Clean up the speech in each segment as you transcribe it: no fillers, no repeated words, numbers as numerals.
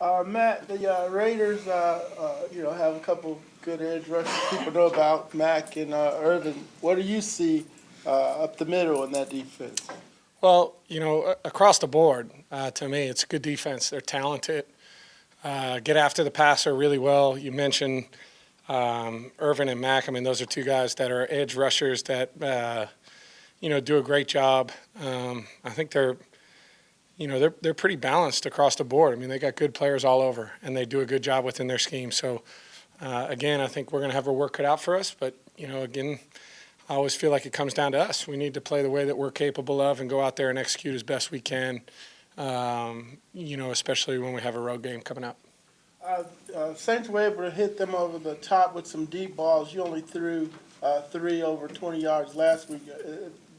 Matt, the Raiders, have a couple good edge rushers people know about, Mack and Irvin. What do you see up the middle in that defense? Well, across the board, to me, it's a good defense. They're talented, get after the passer really well. You mentioned Irvin and Mack. I mean, those are two guys that are edge rushers that, do a great job. I think they're pretty balanced across the board. I mean, they got good players all over, and they do a good job within their scheme. So, again, I think we're going to have our work cut out for us. But, again, I always feel like it comes down to us. We need to play the way that we're capable of and go out there and execute as best we can, especially when we have a road game coming up. Saints were able to hit them over the top with some deep balls. You only threw three over 20 yards last week.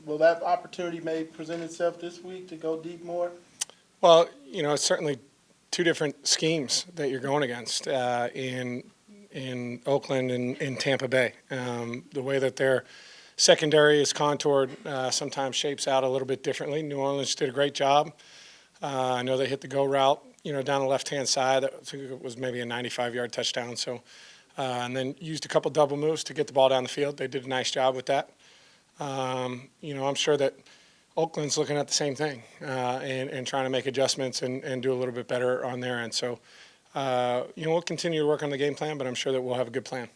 Will that opportunity may present itself this week to go deep more? Well, it's certainly two different schemes that you're going against in Oakland and in Tampa Bay. The way that their secondary is contoured sometimes shapes out a little bit differently. New Orleans did a great job. I know they hit the go route, down the left-hand side. I think it was maybe a 95-yard touchdown. So, and then used a couple double moves to get the ball down the field. They did a nice job with that. I'm sure that Oakland's looking at the same thing and trying to make adjustments and do a little bit better on their end. So, we'll continue to work on the game plan, but I'm sure that we'll have a good plan.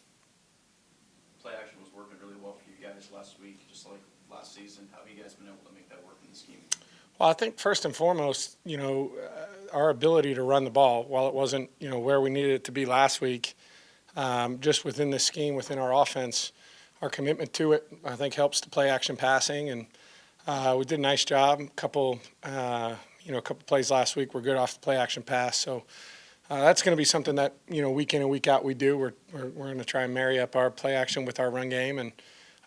Play action was working really well for you guys last week, just like last season. How have you guys been able to make that work in the scheme? Well, I think first and foremost, our ability to run the ball, while it wasn't, where we needed it to be last week, just within the scheme, within our offense, our commitment to it, I think helps the play action passing. And we did a nice job. A couple plays last week were good off the play action pass. So that's going to be something that, week in and week out we do. We're going to try and marry up our play action with our run game and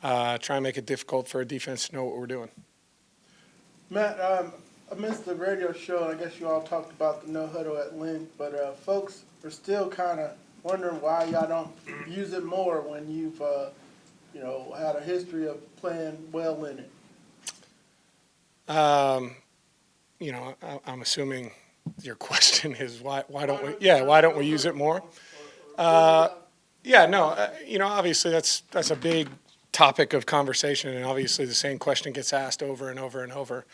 try and make it difficult for a defense to know what we're doing. Matt, I missed the radio show. I guess you all talked about the no huddle at length, but folks are still kind of wondering why y'all don't use it more when you've had a history of playing well in it. I'm assuming your question is why don't we? Yeah, why don't we use it more? Obviously that's a big topic of conversation, and obviously the same question gets asked over and over and over.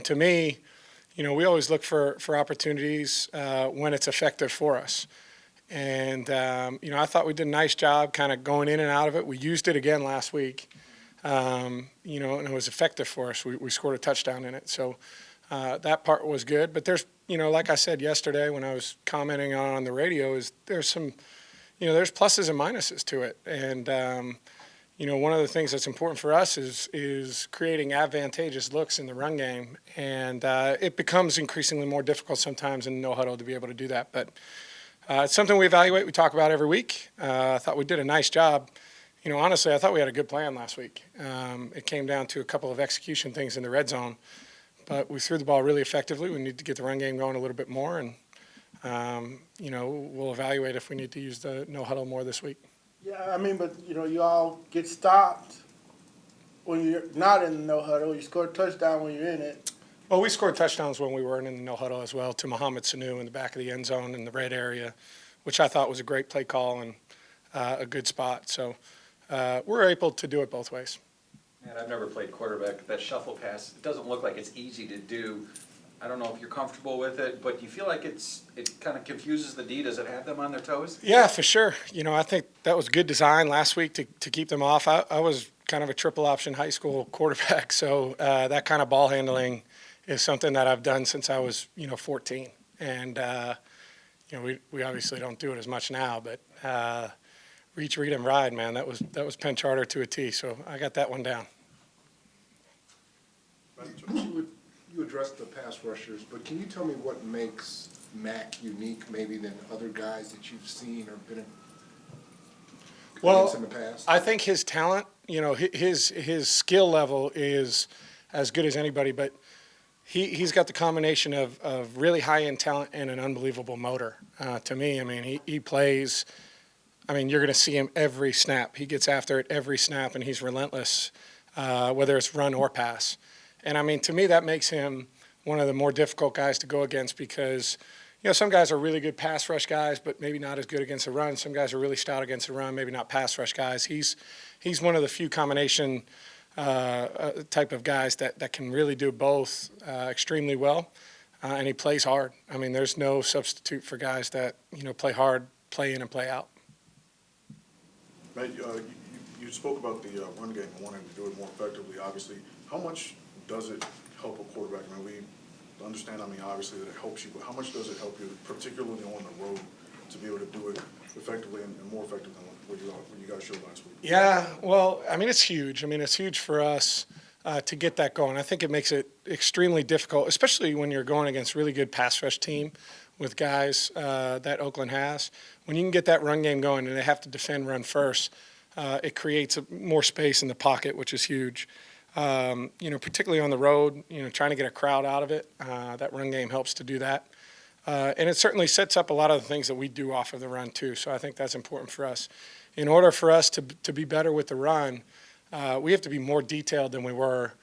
To me, we always look for opportunities when it's effective for us. And, I thought we did a nice job kind of going in and out of it. We used it again last week, and it was effective for us. We scored a touchdown in it. So that part was good. But there's, like I said yesterday when I was commenting on the radio, there's some, there's pluses and minuses to it. And, one of the things that's important for us is creating advantageous looks in the run game. And it becomes increasingly more difficult sometimes in no huddle to be able to do that. But it's something we evaluate, we talk about every week. I thought we did a nice job. Honestly, I thought we had a good plan last week. It came down to a couple of execution things in the red zone, but we threw the ball really effectively. We need to get the run game going a little bit more, and, we'll evaluate if we need to use the no huddle more this week. Yeah, but you all get stopped when you're not in the no huddle. You score a touchdown when you're in it. Well, we scored touchdowns when we weren't in the no huddle as well to Mohamed Sanu in the back of the end zone in the red area, which I thought was a great play call and a good spot. So we're able to do it both ways. Man, I've never played quarterback. That shuffle pass, it doesn't look like it's easy to do. I don't know if you're comfortable with it, but do you feel like it kind of confuses the D? Does it have them on their toes? Yeah, for sure. I think that was good design last week to keep them off. I was kind of a triple option high school quarterback, so that kind of ball handling is something that I've done since I was, 14. And, we obviously don't do it as much now, but reach, read, and ride, man, that was Penn Charter to a T, so I got that one down. You addressed the pass rushers, but can you tell me what makes Mack unique maybe than other guys that you've seen or been against in the past? I think his talent, his skill level is as good as anybody, but he's got the combination of really high-end talent and an unbelievable motor. To me, he plays. You're going to see him every snap. He gets after it every snap, and he's relentless, whether it's run or pass. And, to me, that makes him one of the more difficult guys to go against because, some guys are really good pass rush guys, but maybe not as good against the run. Some guys are really stout against the run, maybe not pass rush guys. He's one of the few combination type of guys that can really do both extremely well, and he plays hard. I mean, there's no substitute for guys that play hard, play in and play out. Matt, you spoke about the run game and wanting to do it more effectively, obviously. How much does it help a quarterback? I mean, we understand, obviously that it helps you, but how much does it help you, particularly on the road, to be able to do it effectively and more effective than what you guys showed last week? Yeah, well, it's huge. It's huge for us to get that going. I think it makes it extremely difficult, especially when you're going against a really good pass rush team with guys that Oakland has. When you can get that run game going and they have to defend run first, it creates more space in the pocket, which is huge. Particularly on the road, trying to get a crowd out of it, that run game helps to do that. And it certainly sets up a lot of the things that we do off of the run too. So I think that's important for us. In order for us to be better with the run, we have to be more detailed than we were